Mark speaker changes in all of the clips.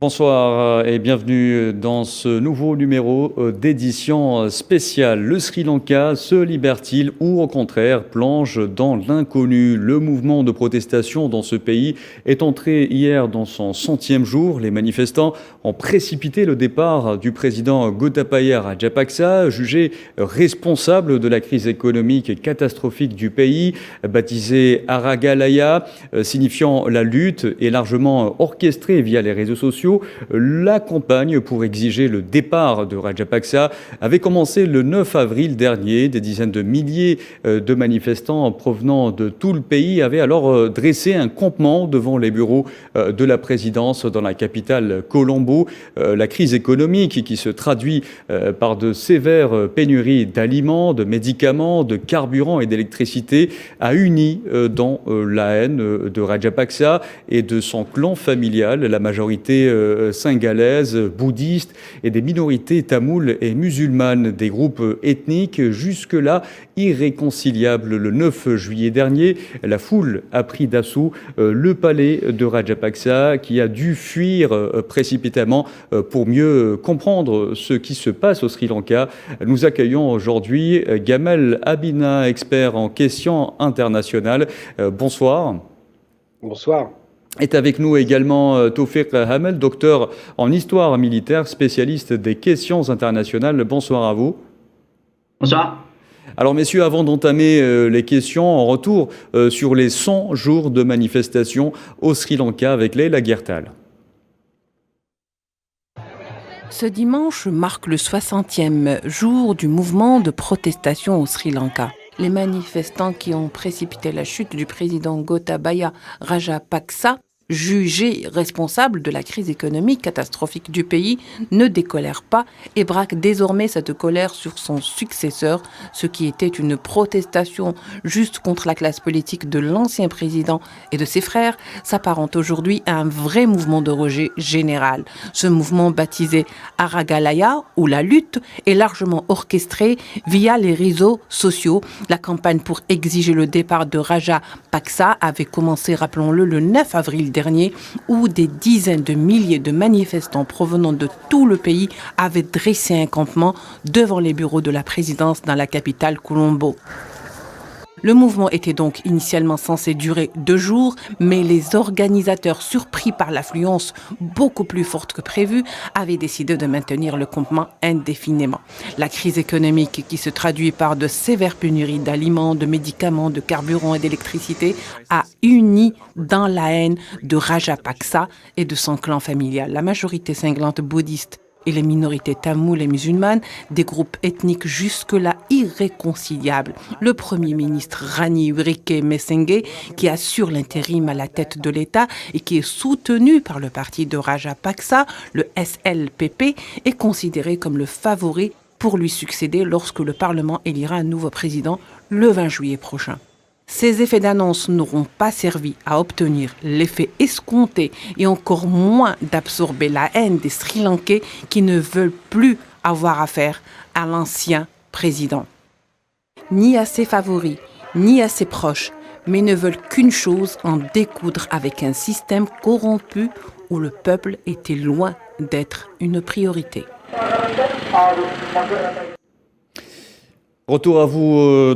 Speaker 1: Bonsoir et bienvenue dans ce nouveau numéro d'édition spéciale. Le Sri Lanka se libère-t-il ou au contraire plonge dans l'inconnu? Le mouvement de protestation dans ce pays est entré hier dans son 100e jour. Les manifestants ont précipité le départ du président Gotabaya Rajapaksa, jugé responsable de la crise économique catastrophique du pays, baptisé Aragalaya, signifiant la lutte et largement orchestrée via les réseaux sociaux. La campagne pour exiger le départ de Rajapaksa avait commencé le 9 avril dernier. Des dizaines de milliers de manifestants provenant de tout le pays avaient alors dressé un campement devant les bureaux de la présidence dans la capitale Colombo. La crise économique qui se traduit par de sévères pénuries d'aliments, de médicaments, de carburant et d'électricité a uni dans la haine de Rajapaksa et de son clan familial. La majorité singalaise, bouddhiste et des minorités tamoules et musulmanes, des groupes ethniques jusque-là irréconciliables. Le 9 juillet dernier, la foule a pris d'assaut le palais de Rajapaksa qui a dû fuir précipitamment pour mieux comprendre ce qui se passe au Sri Lanka. Nous accueillons aujourd'hui Gamal Abina, expert en questions internationales. Bonsoir.
Speaker 2: Bonsoir.
Speaker 1: Est avec nous également Tawfiq Hamel, docteur en histoire militaire, spécialiste des questions internationales. Bonsoir à vous.
Speaker 3: Bonsoir.
Speaker 1: Alors messieurs, avant d'entamer les questions, en retour sur les 100 jours de manifestation au Sri Lanka avec Leila Ghertal.
Speaker 4: Ce dimanche marque le 60e jour du mouvement de protestation au Sri Lanka. Les manifestants qui ont précipité la chute du président Gotabaya Rajapaksa, jugé responsable de la crise économique catastrophique du pays, ne décolèrent pas et braquent désormais cette colère sur son successeur. Ce qui était une protestation juste contre la classe politique de l'ancien président et de ses frères s'apparente aujourd'hui à un vrai mouvement de rejet général. Ce mouvement baptisé Aragalaya, ou la lutte, est largement orchestré via les réseaux sociaux. La campagne pour exiger le départ de Rajapaksa avait commencé, rappelons-le, le 9 avril dernier, où des dizaines de milliers de manifestants provenant de tout le pays avaient dressé un campement devant les bureaux de la présidence dans la capitale Colombo. Le mouvement était donc initialement censé durer 2 jours, mais les organisateurs, surpris par l'affluence beaucoup plus forte que prévu, avaient décidé de maintenir le campement indéfiniment. La crise économique qui se traduit par de sévères pénuries d'aliments, de médicaments, de carburant et d'électricité a uni dans la haine de Rajapaksa et de son clan familial. La majorité cinglante bouddhiste et les minorités tamoules et musulmanes, des groupes ethniques jusque-là irréconciliables. Le Premier ministre Ranil Wickremesinghe, qui assure l'intérim à la tête de l'État et qui est soutenu par le parti de Rajapaksa, le SLPP, est considéré comme le favori pour lui succéder lorsque le Parlement élira un nouveau président le 20 juillet prochain. Ces effets d'annonce n'auront pas servi à obtenir l'effet escompté et encore moins d'absorber la haine des Sri Lankais qui ne veulent plus avoir affaire à l'ancien président. Ni à ses favoris, ni à ses proches, mais ne veulent qu'une chose, en découdre avec un système corrompu où le peuple était loin d'être une priorité.
Speaker 1: Retour à vous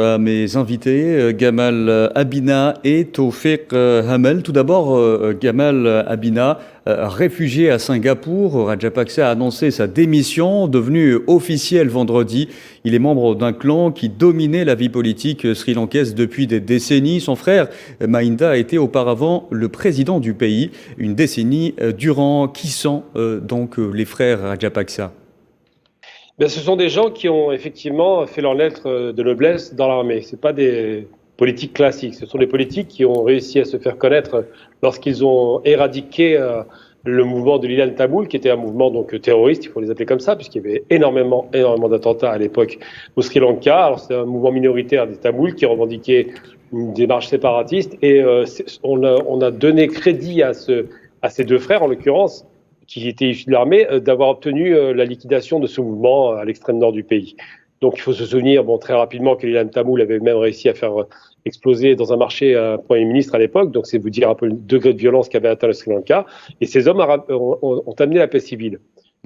Speaker 1: à mes invités, Gamal Abina et Tawfiq Hamel. Tout d'abord, Gamal Abina, réfugié à Singapour, Rajapaksa a annoncé sa démission, devenue officielle vendredi. Il est membre d'un clan qui dominait la vie politique sri-lankaise depuis des décennies. Son frère Mahinda a été auparavant le président du pays, une décennie durant. Qui sont donc les frères Rajapaksa?
Speaker 2: Ce sont des gens qui ont effectivement fait leur lettre de noblesse dans l'armée. Ce ne sont pas des politiques classiques. Ce sont des politiques qui ont réussi à se faire connaître lorsqu'ils ont éradiqué le mouvement de l'Ilan Tamul, qui était un mouvement donc terroriste, il faut les appeler comme ça, puisqu'il y avait énormément d'attentats à l'époque au Sri Lanka. Alors c'est un mouvement minoritaire des Tamouls qui revendiquait une démarche séparatiste, et on a donné crédit à ces deux frères, en l'occurrence, qui étaient issus de l'armée, d'avoir obtenu la liquidation de ce mouvement à l'extrême nord du pays. Donc il faut se souvenir très rapidement que l'Ilan Tamul avait même réussi à faire explosé dans un marché un Premier ministre à l'époque, donc c'est vous dire un peu le degré de violence qu'avait atteint le Sri Lanka, et ces hommes ont amené la paix civile.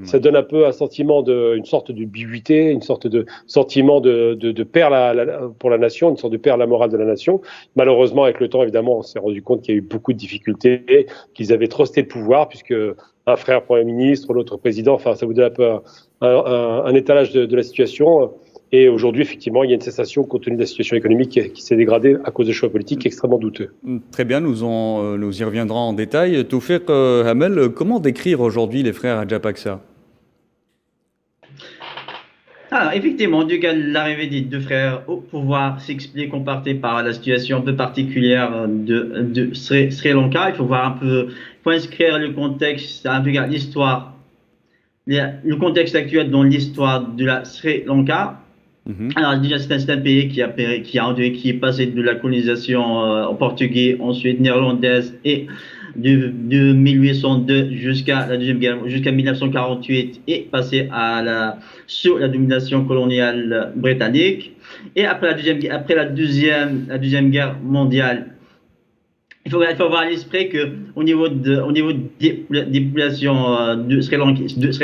Speaker 2: Ça donne un peu un sentiment une sorte de ambiguïté, une sorte de sentiment de perdre pour la nation, une sorte de perdre la morale de la nation. Malheureusement, avec le temps, évidemment, on s'est rendu compte qu'il y a eu beaucoup de difficultés, qu'ils avaient trusté le pouvoir, puisque un frère Premier ministre, l'autre président, enfin, ça vous donne un peu un étalage de la situation. Et aujourd'hui, effectivement, il y a une cessation compte tenu de la situation économique qui s'est dégradée à cause de choix politiques extrêmement douteux.
Speaker 1: Très bien, nous y reviendrons en détail. Toufiq Hamel, comment décrire aujourd'hui les frères Rajapaksa ?
Speaker 3: Alors, effectivement, du cas de l'arrivée des deux frères au pouvoir s'explique en partie par la situation un peu particulière de Sri Lanka. Il faut voir un peu, il faut inscrire le contexte, l'histoire, le contexte actuel dans l'histoire de la Sri Lanka. Alors déjà, c'est un pays qui est passé de la colonisation portugaise, ensuite néerlandaise et de 1802 jusqu'à la deuxième guerre, jusqu'à 1948 et passé sous la domination coloniale britannique. Et après la deuxième guerre mondiale, il faut avoir à l'esprit que au niveau des populations de Sri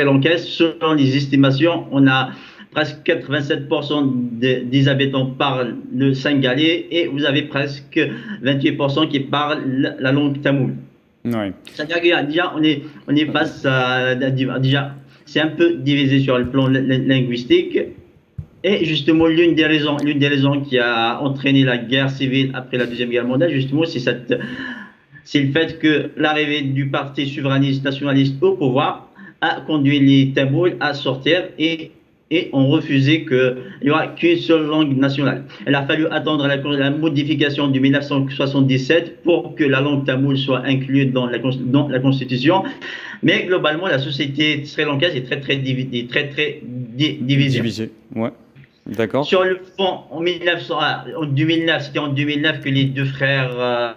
Speaker 3: Lankaises, selon les estimations, on a presque 87% des habitants parlent le singalais et vous avez presque 28% qui parlent la langue tamoule.
Speaker 1: Ouais.
Speaker 3: C'est-à-dire que déjà, on est face à déjà, c'est un peu divisé sur le plan linguistique. Et justement, l'une des raisons qui a entraîné la guerre civile après la Deuxième Guerre mondiale, justement, c'est le fait que l'arrivée du parti souverainiste nationaliste au pouvoir a conduit les Tamouls à sortir et ont refusé qu'il n'y aura qu'une seule langue nationale. Il a fallu attendre la modification de 1977 pour que la langue tamoule soit inclue dans la Constitution. Mais globalement, la société sri-lankaise est très divisée.
Speaker 1: Ouais. D'accord.
Speaker 3: Sur le fond, en 2009, c'était en 2009 que les deux frères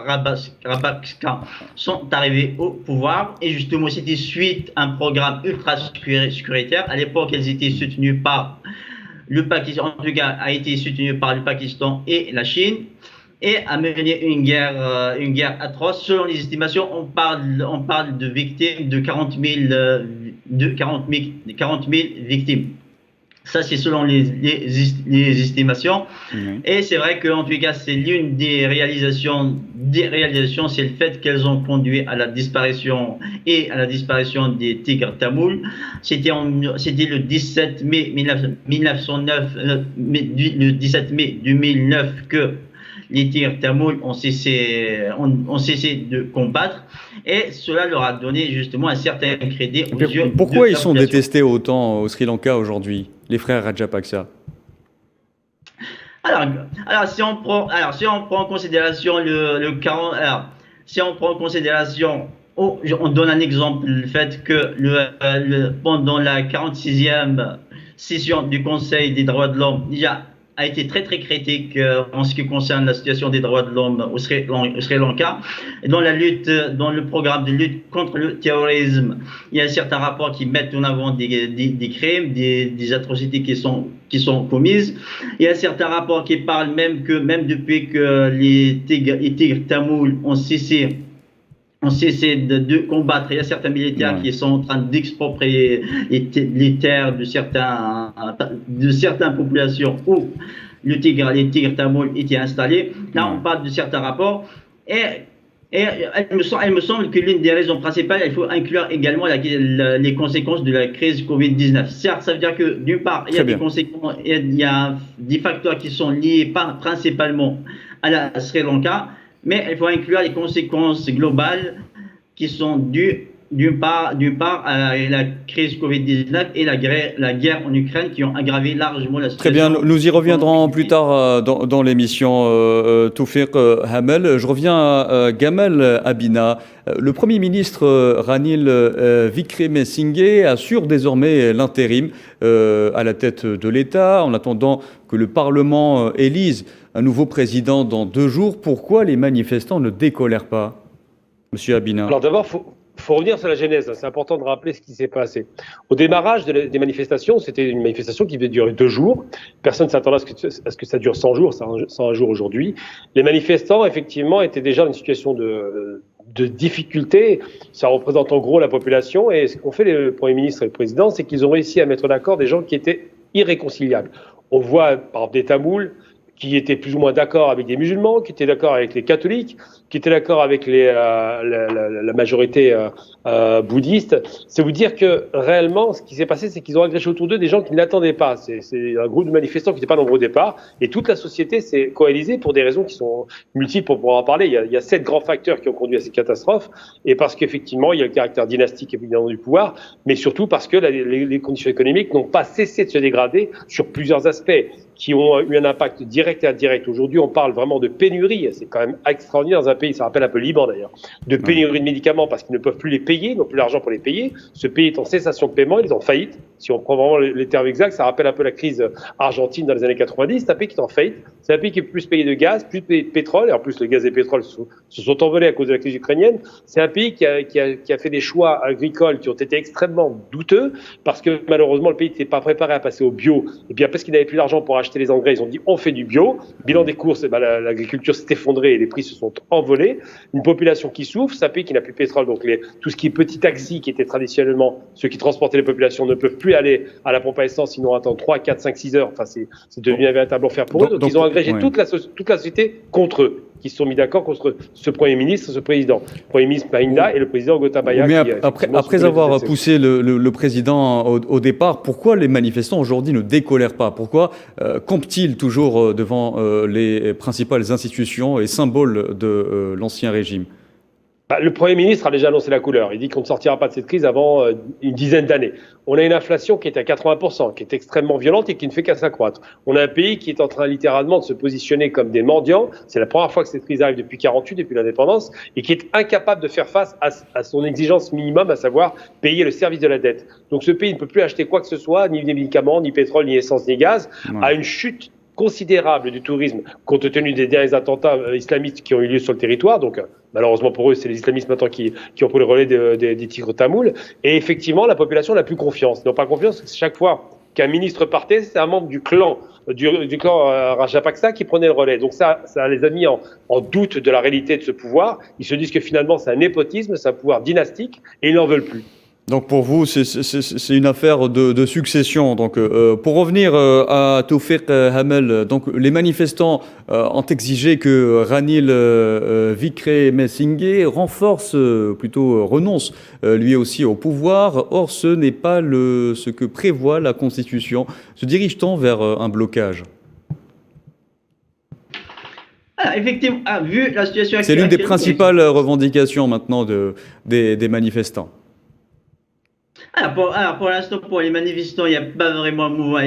Speaker 3: Rajapaksa sont arrivés au pouvoir. Et justement, c'était suite à un programme ultra sécuritaire. À l'époque, elles étaient soutenues par le Pakistan, en tout cas, a été soutenu par le Pakistan et la Chine. Et a mené une guerre atroce. Selon les estimations, on parle de victimes de 40 000 victimes. Ça, c'est selon les estimations. Et c'est vrai qu'en tout cas, c'est l'une des réalisations, c'est le fait qu'elles ont conduit à la disparition des tigres tamouls. C'était le 17 mai 2009 que les tigres tamouls ont cessé de combattre et cela leur a donné justement un certain crédit aux yeux.
Speaker 1: Pourquoi ils sont détestés autant au Sri Lanka aujourd'hui, les frères Rajapaksa ?
Speaker 3: Alors si on prend en considération on donne un exemple, le fait que pendant la 46e session du Conseil des droits de l'homme, déjà a été très critique en ce qui concerne la situation des droits de l'homme au Sri Lanka. Et dans le programme de lutte contre le terrorisme, il y a certains rapports qui mettent en avant des crimes, des atrocités qui sont commises. Il y a certains rapports qui parlent même depuis que les tigres tamouls ont cessé de combattre. Il y a certains militaires qui sont en train d'exproprier les terres de certaines populations où les tigres tamouls étaient installés. Là, on parle de certains rapports. Et il me semble que l'une des raisons principales, il faut inclure également les conséquences de la crise Covid-19. Certes, ça veut dire que d'une part, il y a des conséquences, il y a des facteurs qui sont liés principalement à la Sri Lanka, mais il faut inclure les conséquences globales qui sont dues d'une part à la crise Covid-19 et la guerre en Ukraine qui ont aggravé largement la situation.
Speaker 1: Très bien, nous y reviendrons plus tard dans l'émission, Toufiq Hamel. Je reviens à Gamal Abina. Le Premier ministre Ranil Wickremesinghe assure désormais l'intérim à la tête de l'État en attendant que le Parlement élise un nouveau président dans 2 jours. Pourquoi les manifestants ne décolèrent pas, Monsieur Abina ?
Speaker 2: Alors d'abord, faut revenir sur la genèse, c'est important de rappeler ce qui s'est passé. Au démarrage des manifestations, c'était une manifestation qui devait durer 2 jours. Personne ne s'attendait à ce que ça dure 100 jours, 101 jours aujourd'hui. Les manifestants, effectivement, étaient déjà dans une situation de difficulté. Ça représente en gros la population. Et ce qu'ont fait le Premier ministre et le Président, c'est qu'ils ont réussi à mettre d'accord des gens qui étaient irréconciliables. On voit, par exemple, des Tamouls qui étaient plus ou moins d'accord avec des musulmans, qui étaient d'accord avec les catholiques, qui étaient d'accord avec la majorité bouddhiste. C'est vous dire que réellement, ce qui s'est passé, c'est qu'ils ont agrégé autour d'eux des gens qui ne l'attendaient pas. C'est un groupe de manifestants qui n'était pas nombreux au départ, et toute la société s'est coalisée pour des raisons qui sont multiples pour pouvoir en parler. Il y a 7 grands facteurs qui ont conduit à ces catastrophes, et parce qu'effectivement, il y a le caractère dynastique évidemment du pouvoir, mais surtout parce que les conditions économiques n'ont pas cessé de se dégrader sur plusieurs aspects, qui ont eu un impact direct et indirect. Aujourd'hui, on parle vraiment de pénurie. C'est quand même extraordinaire dans un pays, ça rappelle un peu le Liban d'ailleurs, de pénurie de médicaments parce qu'ils ne peuvent plus les payer, n'ont plus l'argent pour les payer. Ce pays est en cessation de paiement, ils sont en faillite. Si on prend vraiment les termes exacts, ça rappelle un peu la crise argentine dans les années 90. C'est un pays qui est en faillite. C'est un pays qui est plus payé de gaz, plus payé de pétrole. Et en plus, le gaz et le pétrole se sont envolés à cause de la crise ukrainienne. C'est un pays qui a fait des choix agricoles qui ont été extrêmement douteux parce que malheureusement, le pays n'était pas préparé à passer au bio. Et bien parce qu'il n'avait plus d'argent pour acheter les engrais, ils ont dit on fait du bio. Bilan des courses, l'agriculture s'est effondrée et les prix se sont envolés. Une population qui souffre, c'est un pays qui n'a plus de pétrole. Donc tout ce qui est petit taxi qui était traditionnellement ceux qui transportaient les populations ne peuvent plus aller à la pompe à essence, sinon attendre 3, 4, 5, 6 heures. Enfin, c'est devenu un véritable enfer pour eux. Donc ils ont agrégé toute la société contre eux, qui se sont mis d'accord contre ce Premier ministre, ce président. Le Premier ministre Mahinda et le président Gotabaya.
Speaker 1: Mais après avoir poussé le président au départ, pourquoi les manifestants aujourd'hui ne décolèrent pas? Pourquoi campent-ils toujours devant les principales institutions et symboles de l'ancien régime?
Speaker 2: Le Premier ministre a déjà annoncé la couleur. Il dit qu'on ne sortira pas de cette crise avant une dizaine d'années. On a une inflation qui est à 80%, qui est extrêmement violente et qui ne fait qu'à s'accroître. On a un pays qui est en train littéralement de se positionner comme des mendiants. C'est la première fois que cette crise arrive depuis 48, depuis l'indépendance, et qui est incapable de faire face à son exigence minimum, à savoir payer le service de la dette. Donc ce pays ne peut plus acheter quoi que ce soit, ni des médicaments, ni pétrole, ni essence, ni gaz, à une chute considérable du tourisme compte tenu des derniers attentats islamistes qui ont eu lieu sur le territoire. Donc malheureusement pour eux, c'est les islamistes maintenant qui ont pris le relais des tigres tamouls. Et effectivement, la population n'a plus confiance. Ils n'ont pas confiance. Chaque fois qu'un ministre partait, c'est un membre du clan Rajapaksa qui prenait le relais. Donc ça les a mis en doute de la réalité de ce pouvoir. Ils se disent que finalement c'est un népotisme, c'est un pouvoir dynastique et ils n'en veulent plus.
Speaker 1: Donc pour vous, c'est une affaire de succession. Donc pour revenir à Toufiq Hamel, donc les manifestants ont exigé que Ranil Wickremesinghe renonce lui aussi au pouvoir. Or, ce n'est pas ce que prévoit la Constitution. Se dirige-t-on vers un blocage?
Speaker 3: Effectivement, vu la situation actuelle,
Speaker 1: c'est l'une des principales revendications maintenant des manifestants.
Speaker 3: Pour l'instant, pour les manifestants, il n'y a pas vraiment un mouvement.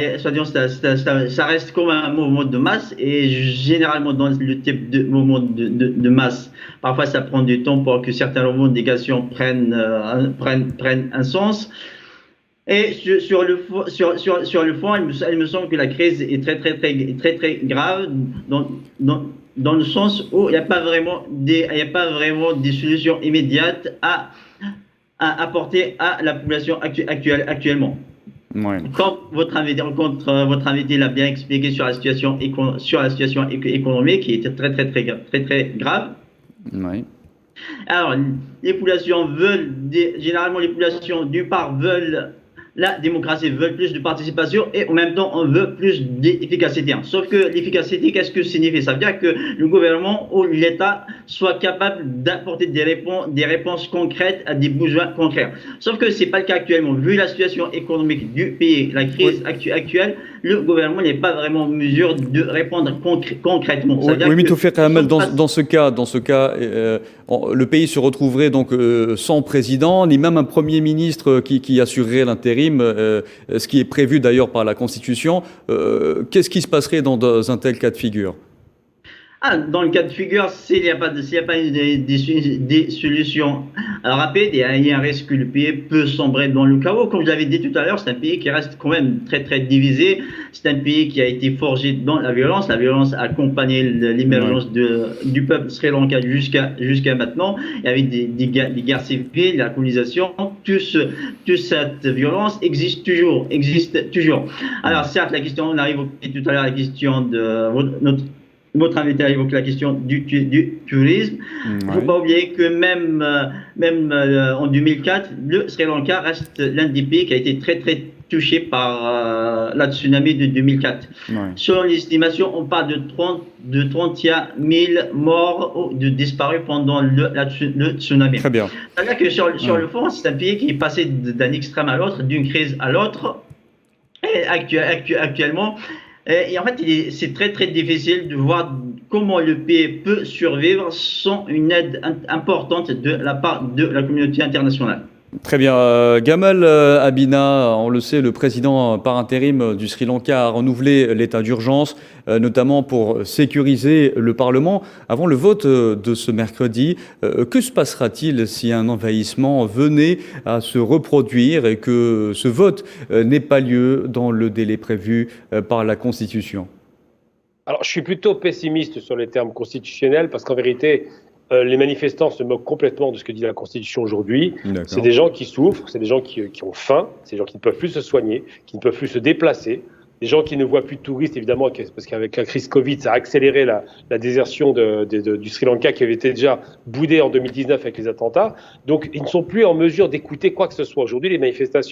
Speaker 3: Ça reste comme un mouvement de masse. Et généralement, dans le type de mouvement de masse, parfois ça prend du temps pour que certaines revendications prennent un sens. Et sur le fond, il me semble que la crise est très grave dans le sens où il n'y a pas vraiment des solutions immédiates à apporter à la population actuellement.
Speaker 1: Ouais.
Speaker 3: Comme votre invité l'a bien expliqué sur la situation économique qui était très grave.
Speaker 1: Ouais.
Speaker 3: Alors, les populations généralement les populations d'une part veulent la démocratie, veulent plus de participation et en même temps on veut plus d'efficacité. Sauf que l'efficacité, qu'est-ce que ça signifie? Ça veut dire que le gouvernement ou l'État soit capable d'apporter des réponses concrètes à des besoins concrets. Sauf que ce n'est pas le cas actuellement. Vu la situation économique du pays, la crise actuelle, le gouvernement n'est pas vraiment en mesure de répondre concrètement.
Speaker 1: Oui, mais Toufiq Hamel, dans ce cas, le pays se retrouverait donc sans président, ni même un Premier ministre qui assurerait l'intérim, ce qui est prévu d'ailleurs par la Constitution. Qu'est-ce qui se passerait dans un tel cas de figure?
Speaker 3: Dans le cas de figure, s'il n'y a pas des solutions rapides, il y a un risque que le pays peut sombrer dans le chaos. Comme je l'avais dit tout à l'heure, c'est un pays qui reste quand même très très divisé. C'est un pays qui a été forgé dans la violence. La violence a accompagné l'émergence du peuple sri lankais jusqu'à maintenant. Il y avait des guerres civiles, la colonisation. Toute cette violence existe toujours. Alors certes, on a évoqué tout à l'heure la question de notre invité a évoqué la question du tourisme. Il ne faut pas oublier que même en 2004, le Sri Lanka reste l'un des pays qui a été très très touché par la tsunami de 2004. Selon l'estimation, on parle de 31 000 morts ou de disparus pendant le tsunami.
Speaker 1: Très bien.
Speaker 3: C'est-à-dire que sur le fond, c'est un pays qui est passé d'un extrême à l'autre, d'une crise à l'autre. Et actuellement, et en fait, c'est très très difficile de voir comment le pays peut survivre sans une aide importante de la part de la communauté internationale.
Speaker 1: Très bien. Gamal Abina, on le sait, le président par intérim du Sri Lanka a renouvelé l'état d'urgence, notamment pour sécuriser le Parlement. Avant le vote de ce mercredi, que se passera-t-il si un envahissement venait à se reproduire et que ce vote n'ait pas lieu dans le délai prévu par la Constitution ?
Speaker 2: Alors, je suis plutôt pessimiste sur les termes constitutionnels parce qu'en vérité, les manifestants se moquent complètement de ce que dit la Constitution aujourd'hui. C'est des gens qui souffrent, c'est des gens qui ont faim, c'est des gens qui ne peuvent plus se soigner, qui ne peuvent plus se déplacer, des gens qui ne voient plus de touristes, évidemment, parce qu'avec la crise Covid, ça a accéléré la désertion du Sri Lanka qui avait été déjà boudé en 2019 avec les attentats. Donc, ils ne sont plus en mesure d'écouter quoi que ce soit. Aujourd'hui, les manifestants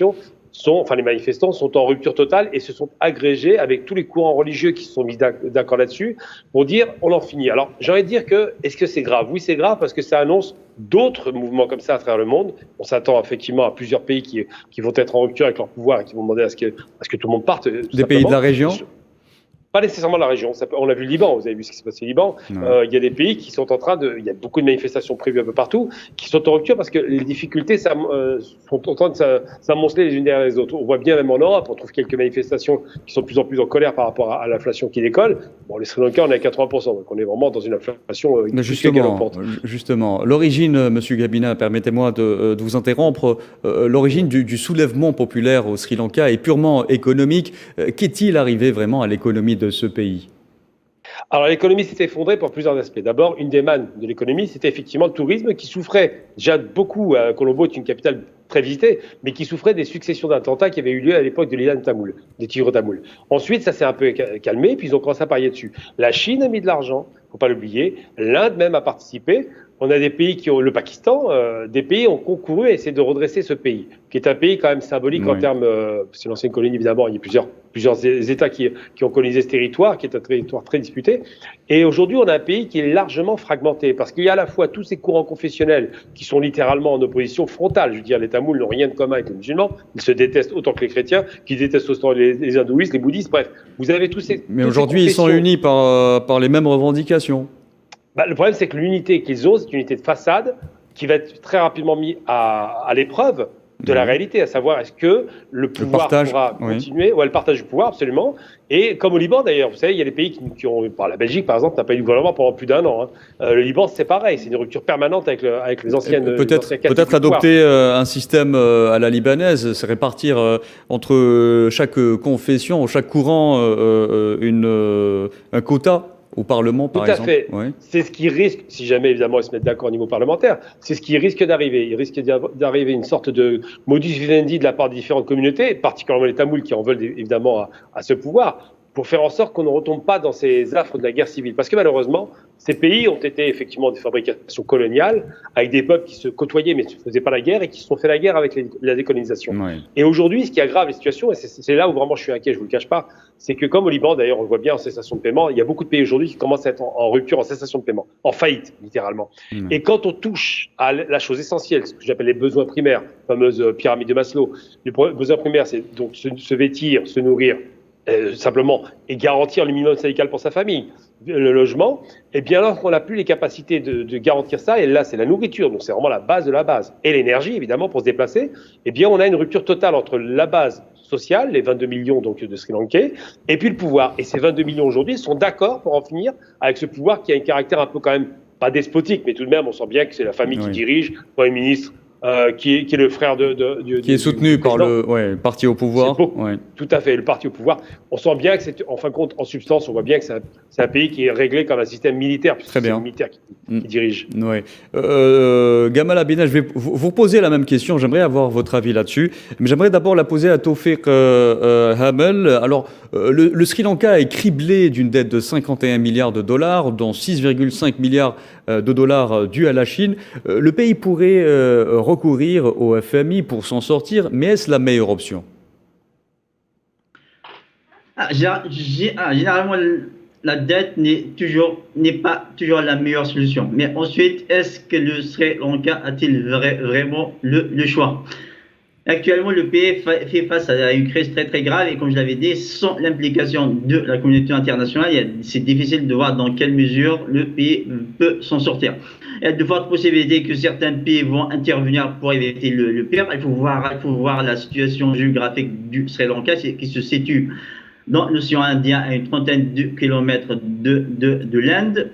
Speaker 2: sont en rupture totale et se sont agrégés avec tous les courants religieux qui se sont mis d'accord là-dessus pour dire on en finit. Alors, j'ai envie de dire est-ce que c'est grave ? Oui, c'est grave parce que ça annonce d'autres mouvements comme ça à travers le monde. On s'attend effectivement à plusieurs pays qui vont être en rupture avec leur pouvoir et qui vont demander à ce que tout le monde parte.
Speaker 1: Des pays de la région ?
Speaker 2: Pas nécessairement la région. On a vu le Liban, vous avez vu ce qui s'est passé au Liban. Il y a des pays qui sont en train il y a beaucoup de manifestations prévues un peu partout, qui sont en rupture parce que les difficultés sont en train de s'amonceler les unes derrière les autres. On voit bien même en Europe, on trouve quelques manifestations qui sont de plus en plus en colère par rapport à l'inflation qui décolle. Bon, les Sri Lankais, on est à 80%, donc on est vraiment dans une inflation
Speaker 1: Justement, l'origine, Monsieur Gabina, permettez-moi de vous interrompre, l'origine du soulèvement populaire au Sri Lanka est purement économique. Qu'est-il arrivé vraiment à l'économie de ce pays ?
Speaker 2: Alors l'économie s'est effondrée pour plusieurs aspects. D'abord, une des mannes de l'économie, c'était effectivement le tourisme qui souffrait déjà beaucoup. Colombo est une capitale très visitée, mais qui souffrait des successions d'attentats qui avaient eu lieu à l'époque de l'Ilan Tamoul, des Tigres Tamoul. Ensuite, ça s'est un peu calmé, puis ils ont commencé à parier dessus. La Chine a mis de l'argent, il ne faut pas l'oublier. L'Inde même a participé. On a des pays le Pakistan, des pays ont concouru à essayer de redresser ce pays, qui est un pays quand même symbolique en termes, c'est l'ancienne colonie évidemment, il y a plusieurs États qui ont colonisé ce territoire, qui est un territoire très disputé. Et aujourd'hui, on a un pays qui est largement fragmenté, parce qu'il y a à la fois tous ces courants confessionnels qui sont littéralement en opposition frontale. Je veux dire, les Tamouls n'ont rien de commun avec les musulmans, ils se détestent autant que les chrétiens, qui détestent autant les hindouistes, les bouddhistes, bref. Vous avez tous ces...
Speaker 1: Mais aujourd'hui, ils sont unis par les mêmes revendications.
Speaker 2: Le problème, c'est que l'unité qu'ils ont, c'est une unité de façade qui va être très rapidement mise à l'épreuve de la réalité, à savoir est-ce que le pouvoir pourra continuer, le partage du pouvoir, absolument. Et comme au Liban d'ailleurs, vous savez, il y a des pays qui ont, la Belgique par exemple, n'a pas eu de gouvernement pendant plus d'1 an. Le Liban, c'est pareil, c'est une rupture permanente avec les anciennes.
Speaker 1: Peut-être adopter un système à la libanaise, c'est répartir entre chaque confession, chaque courant, un quota. Au Parlement, par exemple.
Speaker 2: Tout à fait. Oui. C'est ce qui risque, si jamais évidemment ils se mettent d'accord au niveau parlementaire, c'est ce qui risque d'arriver. Il risque d'arriver une sorte de modus vivendi de la part de différentes communautés, particulièrement les Tamouls qui en veulent évidemment à ce pouvoir, pour faire en sorte qu'on ne retombe pas dans ces affres de la guerre civile. Parce que malheureusement, ces pays ont été effectivement des fabrications coloniales, avec des peuples qui se côtoyaient mais ne se faisaient pas la guerre et qui se sont fait la guerre avec la décolonisation. Oui. Et aujourd'hui, ce qui aggrave les situations, et c'est là où vraiment je suis inquiet, je ne vous le cache pas, c'est que comme au Liban, d'ailleurs, on le voit bien en cessation de paiement, il y a beaucoup de pays aujourd'hui qui commencent à être en rupture, en cessation de paiement, en faillite, littéralement. Oui. Et quand on touche à la chose essentielle, ce que j'appelle les besoins primaires, la fameuse pyramide de Maslow, les besoins primaires, c'est donc se vêtir, se nourrir, simplement, et garantir le minimum syndical pour sa famille, le logement, et bien lorsqu'on n'a plus les capacités de garantir ça, et là c'est la nourriture, donc c'est vraiment la base de la base, et l'énergie évidemment pour se déplacer, et bien on a une rupture totale entre la base sociale, les 22 millions donc, de Sri Lankais, et puis le pouvoir. Et ces 22 millions aujourd'hui sont d'accord pour en finir avec ce pouvoir qui a un caractère un peu quand même, pas despotique, mais tout de même, on sent bien que c'est la famille qui dirige, le Premier ministre, qui est le frère
Speaker 1: qui est soutenu par le parti au pouvoir.
Speaker 2: Tout à fait, le parti au pouvoir. On sent bien que c'est, en fin de compte, en substance, on voit bien que c'est un pays qui est réglé comme un système militaire, puisque c'est le militaire qui dirige.
Speaker 1: Ouais. Gamal Abina, je vais vous poser la même question. J'aimerais avoir votre avis là-dessus, mais j'aimerais d'abord la poser à Tawfiq Hamel. Alors, le Sri Lanka est criblé d'une dette de 51 milliards de dollars, dont 6,5 milliards de dollars dus à la Chine. Le pays pourrait recourir au FMI pour s'en sortir, mais est-ce la meilleure option?
Speaker 3: Généralement, la dette n'est pas toujours la meilleure solution. Mais ensuite, est-ce que le Sri Lanka a-t-il vraiment le choix? Actuellement, le pays fait face à une crise très très grave et comme je l'avais dit, sans l'implication de la communauté internationale, c'est difficile de voir dans quelle mesure le pays peut s'en sortir. Il y a de fortes possibilités que certains pays vont intervenir pour éviter le pire. Il faut voir la situation géographique du Sri Lanka qui se situe dans l'océan Indien à une trentaine de kilomètres de l'Inde.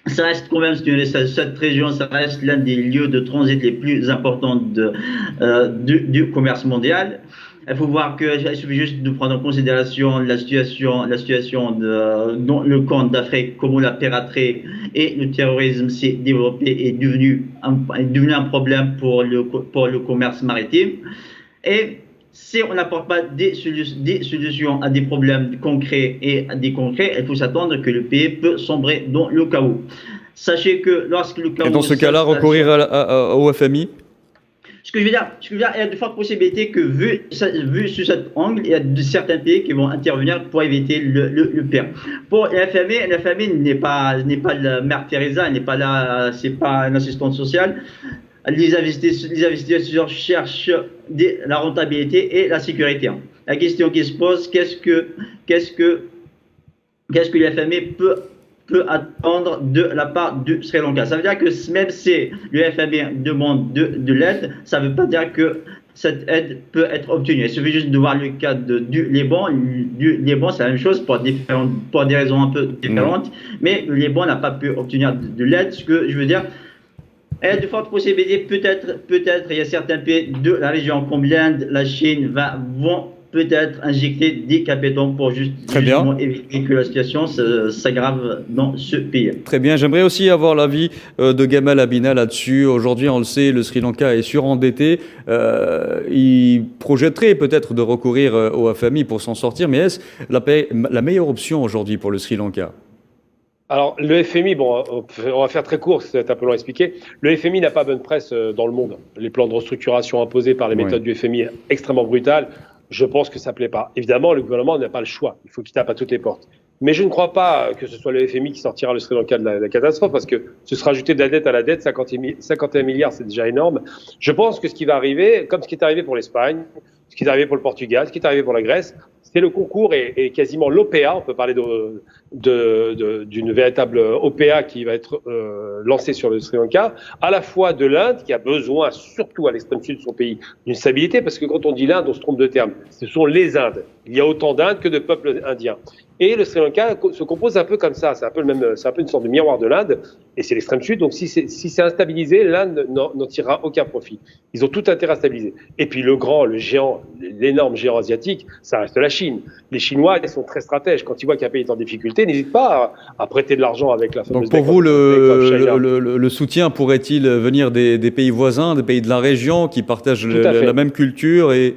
Speaker 3: Ça reste quand même, cette région, ça reste l'un des lieux de transit les plus importants du commerce mondial. Il faut voir qu'il suffit juste de prendre en considération la situation dans le corne d'Afrique, comment la piraterie et le terrorisme s'est développé et est devenu un problème pour le commerce maritime. Et si on n'apporte pas des solutions à des problèmes concrets il faut s'attendre que le pays peut sombrer dans le chaos. Sachez que lorsque le chaos...
Speaker 1: Et dans ce cas-là, recourir au FMI?
Speaker 3: Ce que je veux dire, il y a de fortes possibilités que, vu sous cet angle, il y a certains pays qui vont intervenir pour éviter le pire. Pour la FMI n'est pas la mère Teresa, n'est pas là, c'est pas une assistante sociale. Les investisseurs cherchent la rentabilité et la sécurité. La question qui se pose, qu'est-ce que la FMI peut attendre de la part du Sri Lanka? Ça veut dire que même si le FMI demande de l'aide, ça ne veut pas dire que cette aide peut être obtenue. Il suffit juste de voir le cas du Liban. Du Liban, c'est la même chose pour des raisons un peu différentes, mais le Liban n'a pas pu obtenir de l'aide. Ce que je veux dire, il y a de fortes possibilités, peut-être, il y a certains pays de la région comme l'Inde, la Chine vont peut-être injecter des capitaux pour justement éviter que la situation s'aggrave dans ce pays.
Speaker 1: Très bien, j'aimerais aussi avoir l'avis de Gamal Abina là-dessus. Aujourd'hui, on le sait, le Sri Lanka est surendetté. Il projetterait peut-être de recourir au FMI pour s'en sortir, mais est-ce la meilleure option aujourd'hui pour le Sri Lanka?
Speaker 2: Alors, le FMI, on va faire très court, c'est un peu long à expliquer. Le FMI n'a pas bonne presse dans le monde. Les plans de restructuration imposés par les méthodes du FMI extrêmement brutales, je pense que ça ne plaît pas. Évidemment, le gouvernement n'a pas le choix. Il faut qu'il tape à toutes les portes. Mais je ne crois pas que ce soit le FMI qui sortira le Sri Lanka de la catastrophe, parce que ce sera ajouté de la dette à la dette, 51 milliards, c'est déjà énorme. Je pense que ce qui va arriver, comme ce qui est arrivé pour l'Espagne, ce qui est arrivé pour le Portugal, ce qui est arrivé pour la Grèce, c'est le concours et quasiment l'OPA. On peut parler d'une véritable OPA qui va être lancée sur le Sri Lanka, à la fois de l'Inde, qui a besoin, surtout à l'extrême sud de son pays, d'une stabilité, parce que quand on dit l'Inde, on se trompe de terme. Ce sont les Indes. Il y a autant d'Indes que de peuples indiens. Et le Sri Lanka se compose un peu comme ça. C'est un peu une sorte de miroir de l'Inde, et c'est l'extrême sud. Donc si c'est instabilisé, l'Inde n'en tirera aucun profit. Ils ont tout intérêt à stabiliser. Et puis le géant, l'énorme géant asiatique, ça reste la Chine. Les Chinois, ils sont très stratèges. Quand ils voient qu'un pays est en difficulté, n'hésitent pas à prêter de l'argent avec la fameuse...
Speaker 1: Donc pour vous, le soutien pourrait-il venir des pays voisins, des pays de la région qui partagent la même culture et...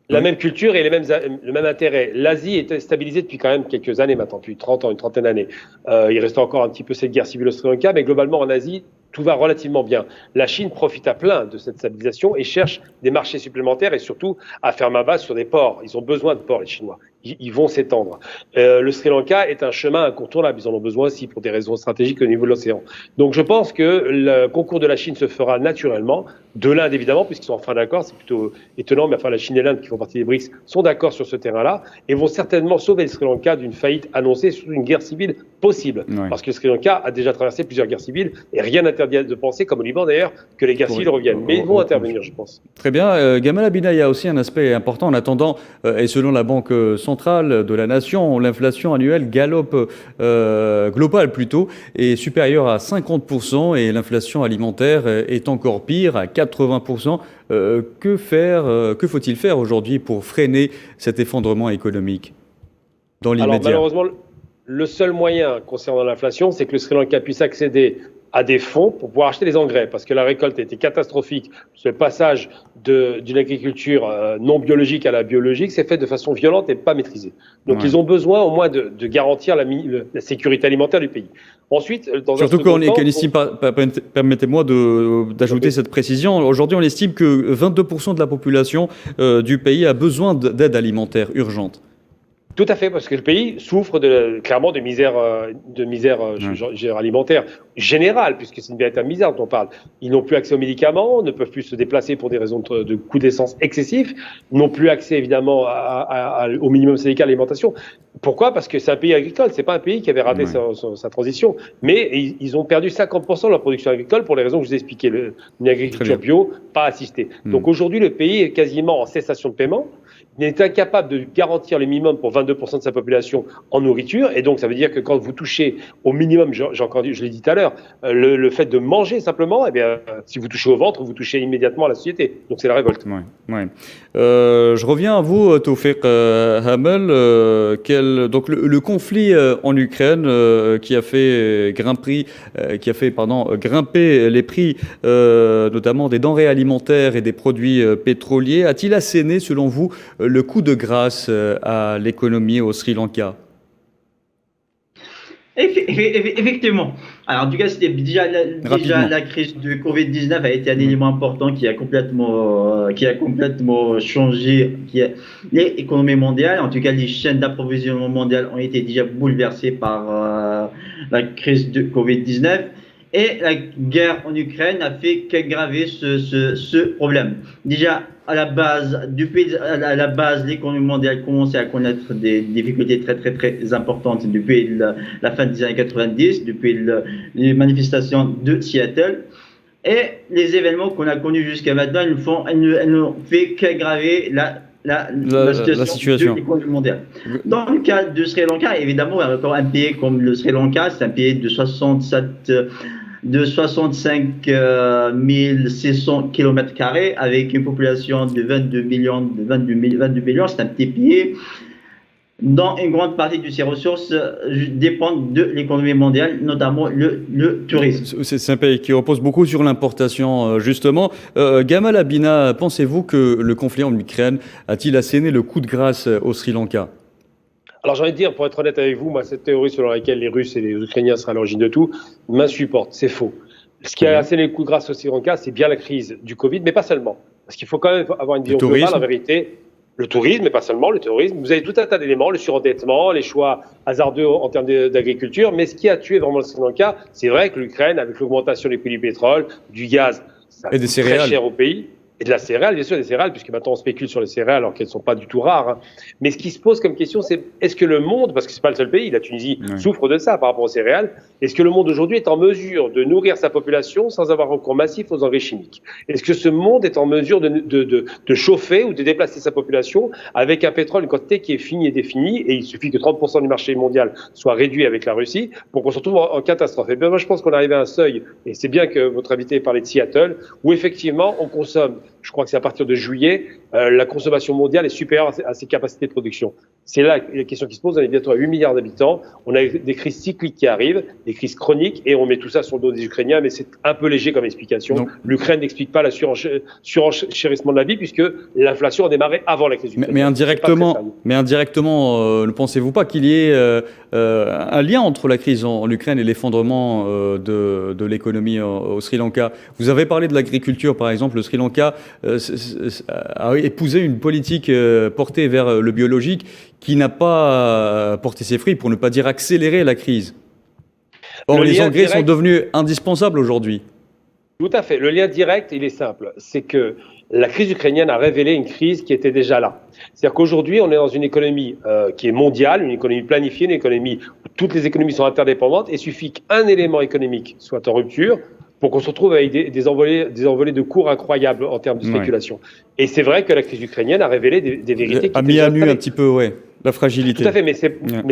Speaker 2: La même culture et le même intérêt. L'Asie est stabilisée depuis quand même quelques années maintenant, depuis 30 ans, une trentaine d'années. Il reste encore un petit peu cette guerre civile au Sri Lanka, mais globalement en Asie, tout va relativement bien. La Chine profite à plein de cette stabilisation et cherche des marchés supplémentaires et surtout à faire main basse sur des ports. Ils ont besoin de ports, les Chinois. ils vont s'étendre. Le Sri Lanka est un chemin incontournable. Ils en ont besoin aussi pour des raisons stratégiques au niveau de l'océan. Donc je pense que le concours de la Chine se fera naturellement, de l'Inde évidemment, puisqu'ils sont en fin d'accord. C'est plutôt étonnant, mais enfin la Chine et l'Inde, qui font partie des BRICS, sont d'accord sur ce terrain-là et vont certainement sauver le Sri Lanka d'une faillite annoncée, surtout une guerre civile possible. Ouais. Parce que le Sri Lanka a déjà traversé plusieurs guerres civiles et rien n'interdit de penser, comme au Liban d'ailleurs, que les guerres civiles reviennent. Mais ils vont intervenir, je pense.
Speaker 1: Très bien. Gamal Abina, il y a aussi un aspect important en attendant, et selon la Banque centrale de la Nation, l'inflation annuelle globale plutôt, est supérieure à 50% et l'inflation alimentaire est encore pire, à 80%. Que faut-il faire aujourd'hui pour freiner cet effondrement économique dans l'immédiat?
Speaker 2: Alors malheureusement, le seul moyen concernant l'inflation, c'est que le Sri Lanka puisse accéder à des fonds pour pouvoir acheter des engrais, parce que la récolte a été catastrophique. Ce passage d'une agriculture non biologique à la biologique s'est fait de façon violente et pas maîtrisée. Donc ils ont besoin au moins de garantir la sécurité alimentaire du pays. Ensuite,
Speaker 1: surtout qu'on estime, permettez-moi d'ajouter cette précision, aujourd'hui on estime que 22% de la population du pays a besoin d'aide alimentaire urgente.
Speaker 2: Tout à fait, parce que le pays souffre clairement de misère alimentaire générale, puisque c'est une véritable misère dont on parle. Ils n'ont plus accès aux médicaments, ne peuvent plus se déplacer pour des raisons de coûts d'essence excessifs, n'ont plus accès évidemment au minimum syndical d'alimentation. Pourquoi ? Parce que c'est un pays agricole, c'est pas un pays qui avait raté sa transition, mais ils ont perdu 50% de leur production agricole pour les raisons que je vous ai expliquées, une agriculture bio pas assistée. Donc aujourd'hui, le pays est quasiment en cessation de paiement. Il est incapable de garantir le minimum pour 22% de sa population en nourriture. Et donc, ça veut dire que quand vous touchez au minimum, je l'ai dit tout à l'heure, le fait de manger simplement, eh bien, si vous touchez au ventre, vous touchez immédiatement à la société. Donc, c'est la révolte.
Speaker 1: Je reviens à vous, Tawfiq Hamel. Donc, le conflit en Ukraine qui a fait grimper les prix, notamment des denrées alimentaires et des produits pétroliers, a-t-il asséné, selon vous, le coup de grâce à l'économie au Sri Lanka?
Speaker 3: Effectivement. Alors, en tout cas, c'était déjà la crise du Covid-19 a été un élément important qui a complètement changé l'économie mondiale. En tout cas, les chaînes d'approvisionnement mondiales ont été déjà bouleversées par la crise du Covid-19. Et la guerre en Ukraine a fait qu'aggraver ce problème. Déjà, à la base, l'économie mondiale commençait à connaître des difficultés très, très, très importantes depuis la fin des années 90, depuis les manifestations de Seattle. Et les événements qu'on a connus jusqu'à maintenant, elles n'ont fait qu'aggraver la situation de l'économie mondiale. Dans le cas de Sri Lanka, évidemment, encore un pays comme le Sri Lanka, c'est un pays de 65 600 km² avec une population de 22 millions, c'est un petit pays. Dans une grande partie de ses ressources dépendent de l'économie mondiale, notamment le tourisme.
Speaker 1: C'est un pays qui repose beaucoup sur l'importation, justement. Gamal Abina, pensez-vous que le conflit en Ukraine a-t-il asséné le coup de grâce au Sri Lanka ?
Speaker 2: Alors j'ai envie de dire, pour être honnête avec vous, moi, cette théorie selon laquelle les Russes et les Ukrainiens seraient à l'origine de tout, m'insupporte, c'est faux. Ce qui a asséné le coup de grâce au Sri Lanka, c'est bien la crise du Covid, mais pas seulement. Parce qu'il faut quand même avoir une vision globale, en vérité. Le tourisme, mais pas seulement le terrorisme. Vous avez tout un tas d'éléments, le surendettement, les choix hasardeux en termes d'agriculture. Mais ce qui a tué vraiment le Sri Lanka, c'est vrai que l'Ukraine, avec l'augmentation des prix du pétrole, du gaz, ça coûte très cher au pays. Et de la céréale, bien sûr, des céréales, puisque maintenant on spécule sur les céréales alors qu'elles ne sont pas du tout rares. Hein. Mais ce qui se pose comme question, c'est est-ce que le monde, parce que ce n'est pas le seul pays, la Tunisie souffre de ça par rapport aux céréales, est-ce que le monde aujourd'hui est en mesure de nourrir sa population sans avoir recours massif aux engrais chimiques? Est-ce que ce monde est en mesure de chauffer ou de déplacer sa population avec un pétrole, une quantité qui est finie et définie, et il suffit que 30% du marché mondial soit réduit avec la Russie pour qu'on se retrouve en catastrophe? Et bien moi je pense qu'on arrive à un seuil, et c'est bien que votre invité ait parlé de Seattle, où effectivement on consomme. Je crois que c'est à partir de juillet, la consommation mondiale est supérieure à ses capacités de production. C'est là la question qui se pose. On est bientôt à 8 milliards d'habitants. On a des crises cycliques qui arrivent, des crises chroniques, et on met tout ça sur le dos des Ukrainiens, mais c'est un peu léger comme explication. Donc, l'Ukraine n'explique pas la surenchérissement de la vie, puisque l'inflation a démarré avant la crise ukrainienne.
Speaker 1: Mais indirectement, ne pensez-vous pas qu'il y ait un lien entre la crise en Ukraine et l'effondrement de l'économie au Sri Lanka? Vous avez parlé de l'agriculture, par exemple. Le Sri Lanka a épousé une politique portée vers le biologique qui n'a pas porté ses fruits, pour ne pas dire accéléré la crise. Or, les engrais sont devenus indispensables aujourd'hui.
Speaker 2: Tout à fait. Le lien direct, il est simple. C'est que la crise ukrainienne a révélé une crise qui était déjà là. C'est-à-dire qu'aujourd'hui, on est dans une économie qui est mondiale, une économie planifiée, une économie où toutes les économies sont interdépendantes. Et il suffit qu'un élément économique soit en rupture pour qu'on se retrouve avec des envolées de cours incroyables en termes de spéculation. Ouais. Et c'est vrai que la crise ukrainienne a révélé des vérités qui
Speaker 1: a mis à nu un petit peu, ouais, la fragilité.
Speaker 2: Tout à fait, mais ce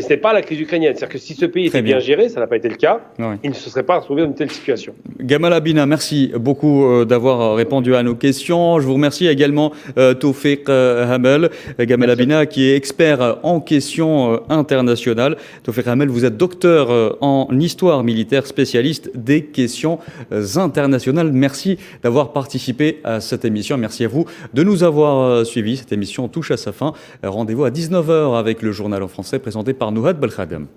Speaker 2: n'est pas la crise ukrainienne. C'est-à-dire que si ce pays était bien géré, ça n'a pas été le cas, il ne se serait pas retrouvé dans une telle situation.
Speaker 1: Gamal Abina, merci beaucoup d'avoir répondu à nos questions. Je vous remercie également Tawfiq Hamel. Gamal Abina, qui est expert en questions internationales. Tawfiq Hamel, vous êtes docteur en histoire militaire, spécialiste des questions internationales. Merci d'avoir participé à cette émission. Merci à vous de nous avoir suivis. Cette émission touche à sa fin. Rendez-vous à 19h avec le journal en français présenté par Nouhad Belkhadem.